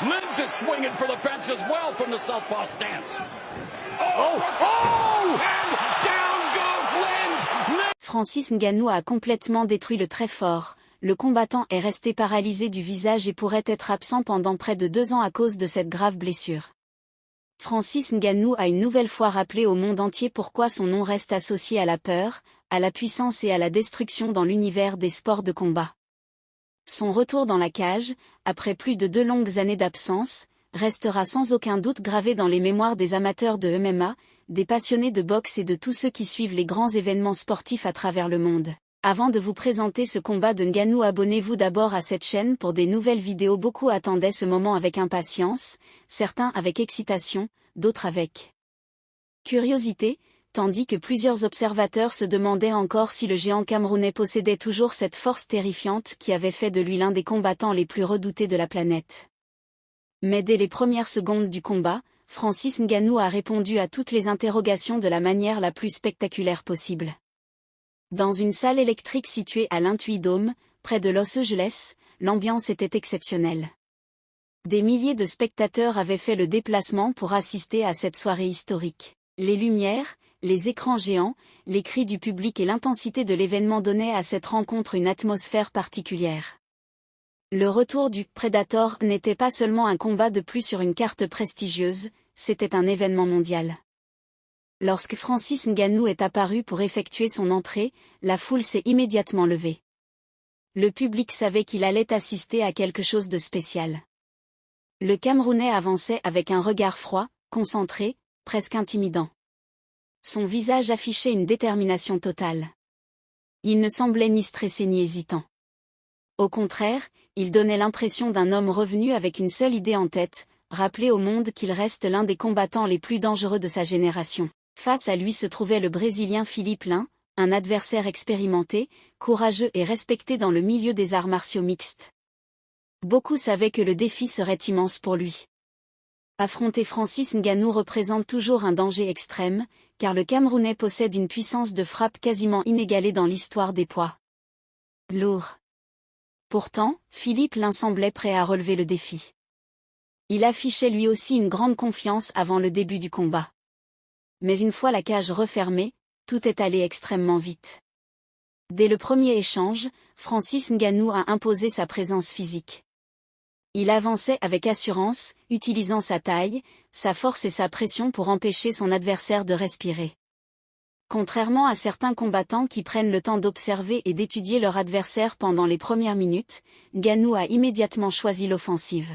Lins is swinging for the fence as well from the southpaw stance. And down goes Lins. Francis Ngannou a complètement détruit le très fort. Le combattant est resté paralysé du visage et pourrait être absent pendant près de 2 ans à cause de cette grave blessure. Francis Ngannou a une nouvelle fois rappelé au monde entier pourquoi son nom reste associé à la peur, à la puissance et à la destruction dans l'univers des sports de combat. Son retour dans la cage, après plus de 2 longues années d'absence, restera sans aucun doute gravé dans les mémoires des amateurs de MMA, des passionnés de boxe et de tous ceux qui suivent les grands événements sportifs à travers le monde. Avant de vous présenter ce combat de Ngannou, abonnez-vous d'abord à cette chaîne pour des nouvelles vidéos. Beaucoup attendaient ce moment avec impatience, certains avec excitation, d'autres avec curiosité, tandis que plusieurs observateurs se demandaient encore si le géant camerounais possédait toujours cette force terrifiante qui avait fait de lui l'un des combattants les plus redoutés de la planète. Mais dès les premières secondes du combat, Francis Ngannou a répondu à toutes les interrogations de la manière la plus spectaculaire possible. Dans une salle électrique située à l'Intuit Dome, près de Los Angeles, l'ambiance était exceptionnelle. Des milliers de spectateurs avaient fait le déplacement pour assister à cette soirée historique. Les lumières, les écrans géants, les cris du public et l'intensité de l'événement donnaient à cette rencontre une atmosphère particulière. Le retour du Predator n'était pas seulement un combat de plus sur une carte prestigieuse, c'était un événement mondial. Lorsque Francis Ngannou est apparu pour effectuer son entrée, la foule s'est immédiatement levée. Le public savait qu'il allait assister à quelque chose de spécial. Le Camerounais avançait avec un regard froid, concentré, presque intimidant. Son visage affichait une détermination totale. Il ne semblait ni stressé ni hésitant. Au contraire, il donnait l'impression d'un homme revenu avec une seule idée en tête, rappeler au monde qu'il reste l'un des combattants les plus dangereux de sa génération. Face à lui se trouvait le Brésilien Philipe Lins, un adversaire expérimenté, courageux et respecté dans le milieu des arts martiaux mixtes. Beaucoup savaient que le défi serait immense pour lui. Affronter Francis Ngannou représente toujours un danger extrême, car le Camerounais possède une puissance de frappe quasiment inégalée dans l'histoire des poids lourds. Pourtant, Philipe Lins semblait prêt à relever le défi. Il affichait lui aussi une grande confiance avant le début du combat. Mais une fois la cage refermée, tout est allé extrêmement vite. Dès le premier échange, Francis Ngannou a imposé sa présence physique. Il avançait avec assurance, utilisant sa taille, sa force et sa pression pour empêcher son adversaire de respirer. Contrairement à certains combattants qui prennent le temps d'observer et d'étudier leur adversaire pendant les premières minutes, Ngannou a immédiatement choisi l'offensive.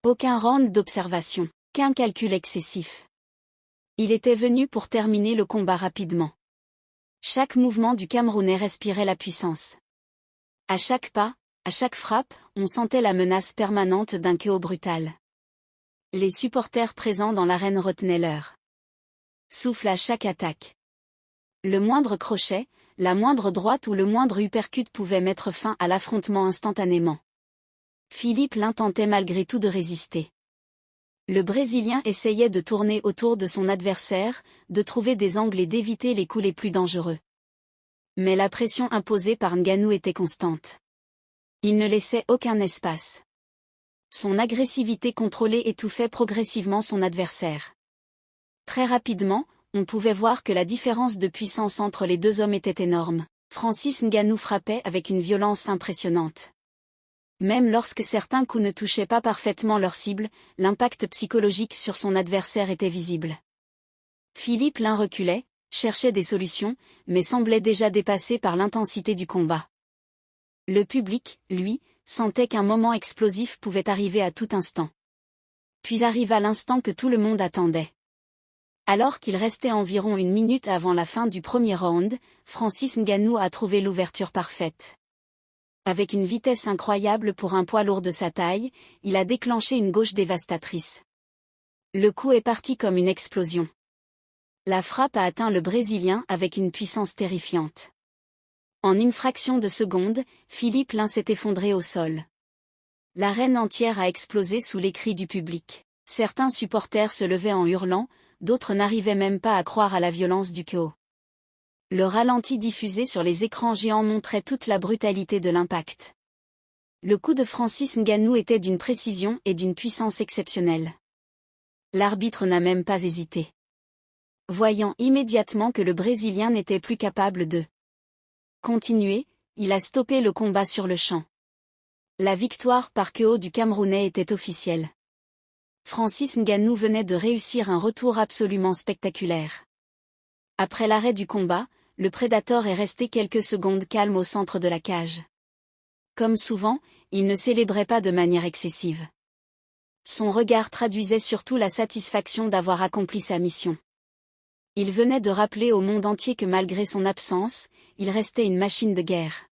Aucun round d'observation, qu'un calcul excessif. Il était venu pour terminer le combat rapidement. Chaque mouvement du Camerounais respirait la puissance. À chaque pas, à chaque frappe, on sentait la menace permanente d'un chaos brutal. Les supporters présents dans l'arène retenaient leur souffle à chaque attaque. Le moindre crochet, la moindre droite ou le moindre uppercut pouvait mettre fin à l'affrontement instantanément. Philipe Lins tentait malgré tout de résister. Le Brésilien essayait de tourner autour de son adversaire, de trouver des angles et d'éviter les coups les plus dangereux. Mais la pression imposée par Ngannou était constante. Il ne laissait aucun espace. Son agressivité contrôlée étouffait progressivement son adversaire. Très rapidement, on pouvait voir que la différence de puissance entre les deux hommes était énorme. Francis Ngannou frappait avec une violence impressionnante. Même lorsque certains coups ne touchaient pas parfaitement leur cible, l'impact psychologique sur son adversaire était visible. Philipe Lins reculait, cherchait des solutions, mais semblait déjà dépassé par l'intensité du combat. Le public, lui, sentait qu'un moment explosif pouvait arriver à tout instant. Puis arriva l'instant que tout le monde attendait. Alors qu'il restait environ 1 minute avant la fin du premier round, Francis Ngannou a trouvé l'ouverture parfaite. Avec une vitesse incroyable pour un poids lourd de sa taille, il a déclenché une gauche dévastatrice. Le coup est parti comme une explosion. La frappe a atteint le Brésilien avec une puissance terrifiante. En une fraction de seconde, Philipe Lins s'est effondré au sol. L'arène entière a explosé sous les cris du public. Certains supporters se levaient en hurlant, d'autres n'arrivaient même pas à croire à la violence du chaos. Le ralenti diffusé sur les écrans géants montrait toute la brutalité de l'impact. Le coup de Francis Ngannou était d'une précision et d'une puissance exceptionnelle. L'arbitre n'a même pas hésité. Voyant immédiatement que le Brésilien n'était plus capable de continuer, il a stoppé le combat sur le champ. La victoire par KO du Camerounais était officielle. Francis Ngannou venait de réussir un retour absolument spectaculaire. Après l'arrêt du combat, le Prédateur est resté quelques secondes calme au centre de la cage. Comme souvent, il ne célébrait pas de manière excessive. Son regard traduisait surtout la satisfaction d'avoir accompli sa mission. Il venait de rappeler au monde entier que malgré son absence, il restait une machine de guerre.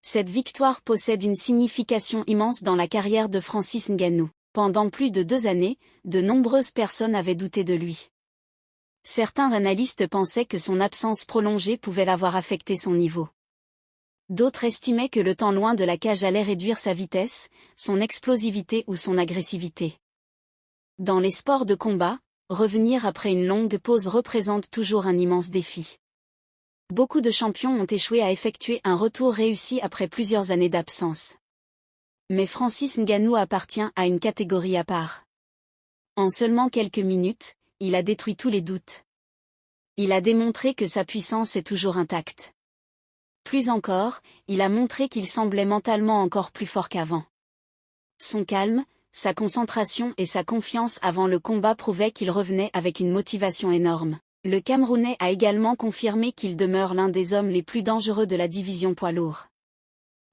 Cette victoire possède une signification immense dans la carrière de Francis Ngannou. Pendant plus de 2 années, de nombreuses personnes avaient douté de lui. Certains analystes pensaient que son absence prolongée pouvait l'avoir affecté son niveau. D'autres estimaient que le temps loin de la cage allait réduire sa vitesse, son explosivité ou son agressivité. Dans les sports de combat, revenir après une longue pause représente toujours un immense défi. Beaucoup de champions ont échoué à effectuer un retour réussi après plusieurs années d'absence. Mais Francis Ngannou appartient à une catégorie à part. En seulement quelques minutes, il a détruit tous les doutes. Il a démontré que sa puissance est toujours intacte. Plus encore, il a montré qu'il semblait mentalement encore plus fort qu'avant. Son calme, sa concentration et sa confiance avant le combat prouvaient qu'il revenait avec une motivation énorme. Le Camerounais a également confirmé qu'il demeure l'un des hommes les plus dangereux de la division poids lourd.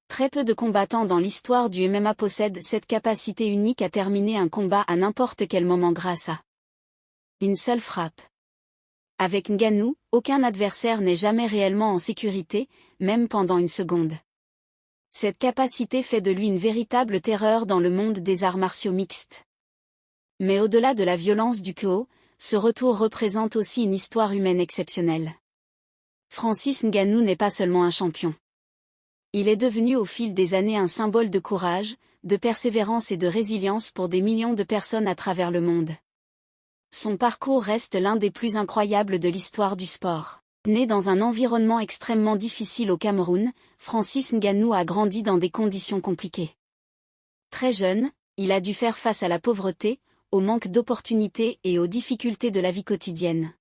Très peu de combattants dans l'histoire du MMA possèdent cette capacité unique à terminer un combat à n'importe quel moment grâce à une seule frappe. Avec Ngannou, aucun adversaire n'est jamais réellement en sécurité, même pendant une seconde. Cette capacité fait de lui une véritable terreur dans le monde des arts martiaux mixtes. Mais au-delà de la violence du KO, ce retour représente aussi une histoire humaine exceptionnelle. Francis Ngannou n'est pas seulement un champion. Il est devenu au fil des années un symbole de courage, de persévérance et de résilience pour des millions de personnes à travers le monde. Son parcours reste l'un des plus incroyables de l'histoire du sport. Né dans un environnement extrêmement difficile au Cameroun, Francis Ngannou a grandi dans des conditions compliquées. Très jeune, il a dû faire face à la pauvreté, au manque d'opportunités et aux difficultés de la vie quotidienne.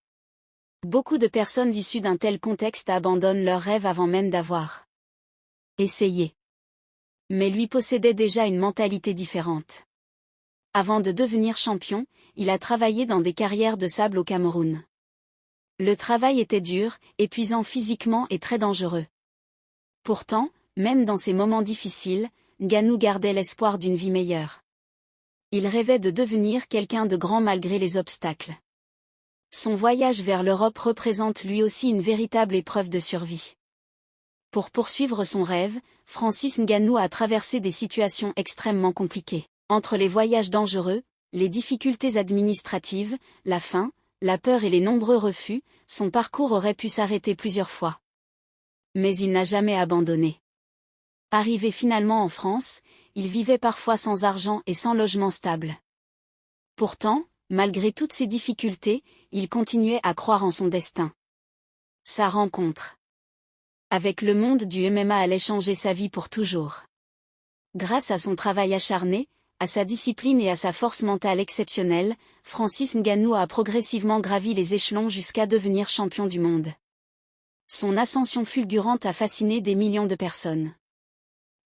Beaucoup de personnes issues d'un tel contexte abandonnent leurs rêves avant même d'avoir essayé. Mais lui possédait déjà une mentalité différente. Avant de devenir champion, il a travaillé dans des carrières de sable au Cameroun. Le travail était dur, épuisant physiquement et très dangereux. Pourtant, même dans ces moments difficiles, Ngannou gardait l'espoir d'une vie meilleure. Il rêvait de devenir quelqu'un de grand malgré les obstacles. Son voyage vers l'Europe représente lui aussi une véritable épreuve de survie. Pour poursuivre son rêve, Francis Ngannou a traversé des situations extrêmement compliquées. Entre les voyages dangereux, les difficultés administratives, la faim, la peur et les nombreux refus, son parcours aurait pu s'arrêter plusieurs fois. Mais il n'a jamais abandonné. Arrivé finalement en France, il vivait parfois sans argent et sans logement stable. Pourtant, malgré toutes ces difficultés, il continuait à croire en son destin. Sa rencontre avec le monde du MMA allait changer sa vie pour toujours. Grâce à son travail acharné, à sa discipline et à sa force mentale exceptionnelle, Francis Ngannou a progressivement gravi les échelons jusqu'à devenir champion du monde. Son ascension fulgurante a fasciné des millions de personnes.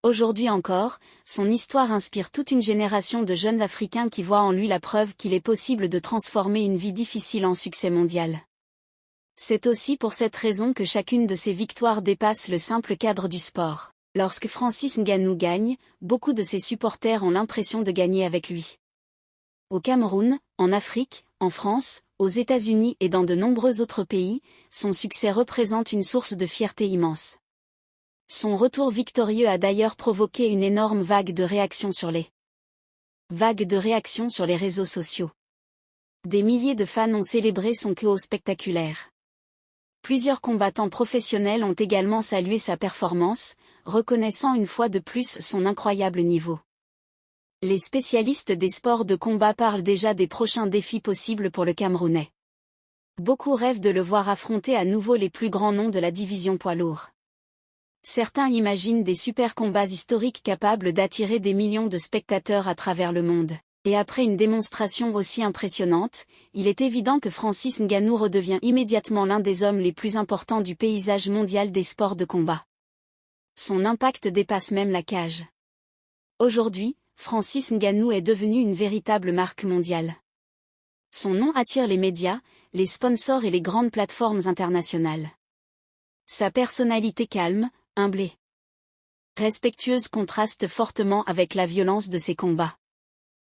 Aujourd'hui encore, son histoire inspire toute une génération de jeunes Africains qui voient en lui la preuve qu'il est possible de transformer une vie difficile en succès mondial. C'est aussi pour cette raison que chacune de ses victoires dépasse le simple cadre du sport. Lorsque Francis Ngannou gagne, beaucoup de ses supporters ont l'impression de gagner avec lui. Au Cameroun, en Afrique, en France, aux États-Unis et dans de nombreux autres pays, son succès représente une source de fierté immense. Son retour victorieux a d'ailleurs provoqué une énorme vague de réactions sur les réseaux sociaux. Des milliers de fans ont célébré son KO spectaculaire. Plusieurs combattants professionnels ont également salué sa performance, reconnaissant une fois de plus son incroyable niveau. Les spécialistes des sports de combat parlent déjà des prochains défis possibles pour le Camerounais. Beaucoup rêvent de le voir affronter à nouveau les plus grands noms de la division poids lourd. Certains imaginent des super combats historiques capables d'attirer des millions de spectateurs à travers le monde. Et après une démonstration aussi impressionnante, il est évident que Francis Ngannou redevient immédiatement l'un des hommes les plus importants du paysage mondial des sports de combat. Son impact dépasse même la cage. Aujourd'hui, Francis Ngannou est devenu une véritable marque mondiale. Son nom attire les médias, les sponsors et les grandes plateformes internationales. Sa personnalité calme, humble et respectueuse contraste fortement avec la violence de ses combats.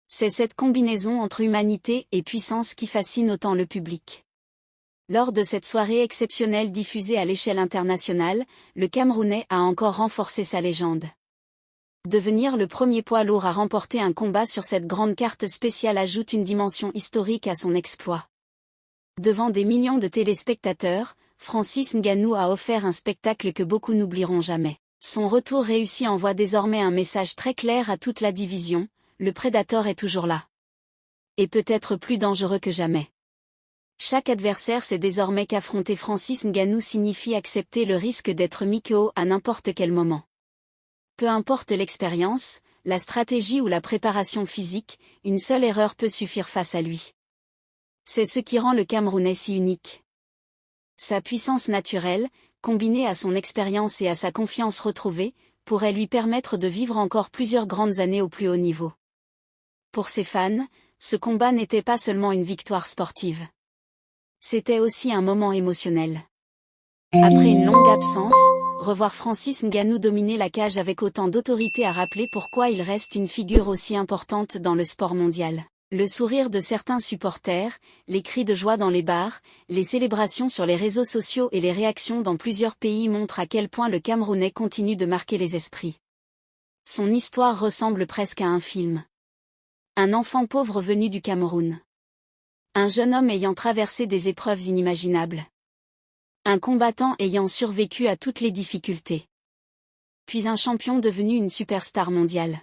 C'est cette combinaison entre humanité et puissance qui fascine autant le public. Lors de cette soirée exceptionnelle diffusée à l'échelle internationale, le Camerounais a encore renforcé sa légende. Devenir le premier poids lourd à remporter un combat sur cette grande carte spéciale ajoute une dimension historique à son exploit. Devant des millions de téléspectateurs, Francis Ngannou a offert un spectacle que beaucoup n'oublieront jamais. Son retour réussi envoie désormais un message très clair à toute la division: le prédateur est toujours là. Et peut-être plus dangereux que jamais. Chaque adversaire sait désormais qu'affronter Francis Ngannou signifie accepter le risque d'être mis KO à n'importe quel moment. Peu importe l'expérience, la stratégie ou la préparation physique, une seule erreur peut suffire face à lui. C'est ce qui rend le Camerounais si unique. Sa puissance naturelle, combinée à son expérience et à sa confiance retrouvée, pourrait lui permettre de vivre encore plusieurs grandes années au plus haut niveau. Pour ses fans, ce combat n'était pas seulement une victoire sportive. C'était aussi un moment émotionnel. Après une longue absence, revoir Francis Ngannou dominer la cage avec autant d'autorité a rappelé pourquoi il reste une figure aussi importante dans le sport mondial. Le sourire de certains supporters, les cris de joie dans les bars, les célébrations sur les réseaux sociaux et les réactions dans plusieurs pays montrent à quel point le Camerounais continue de marquer les esprits. Son histoire ressemble presque à un film. Un enfant pauvre venu du Cameroun. Un jeune homme ayant traversé des épreuves inimaginables. Un combattant ayant survécu à toutes les difficultés. Puis un champion devenu une superstar mondiale.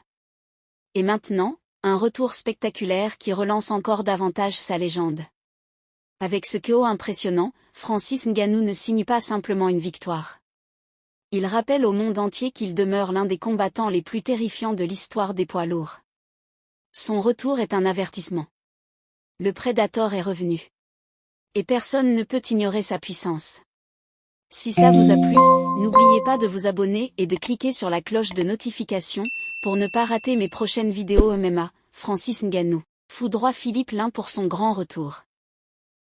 Et maintenant, un retour spectaculaire qui relance encore davantage sa légende. Avec ce KO impressionnant, Francis Ngannou ne signe pas simplement une victoire. Il rappelle au monde entier qu'il demeure l'un des combattants les plus terrifiants de l'histoire des poids lourds. Son retour est un avertissement. Le prédateur est revenu. Et personne ne peut ignorer sa puissance. Si ça vous a plu, n'oubliez pas de vous abonner et de cliquer sur la cloche de notification pour ne pas rater mes prochaines vidéos MMA. Francis Ngannou foudroie Philippe Lin pour son grand retour.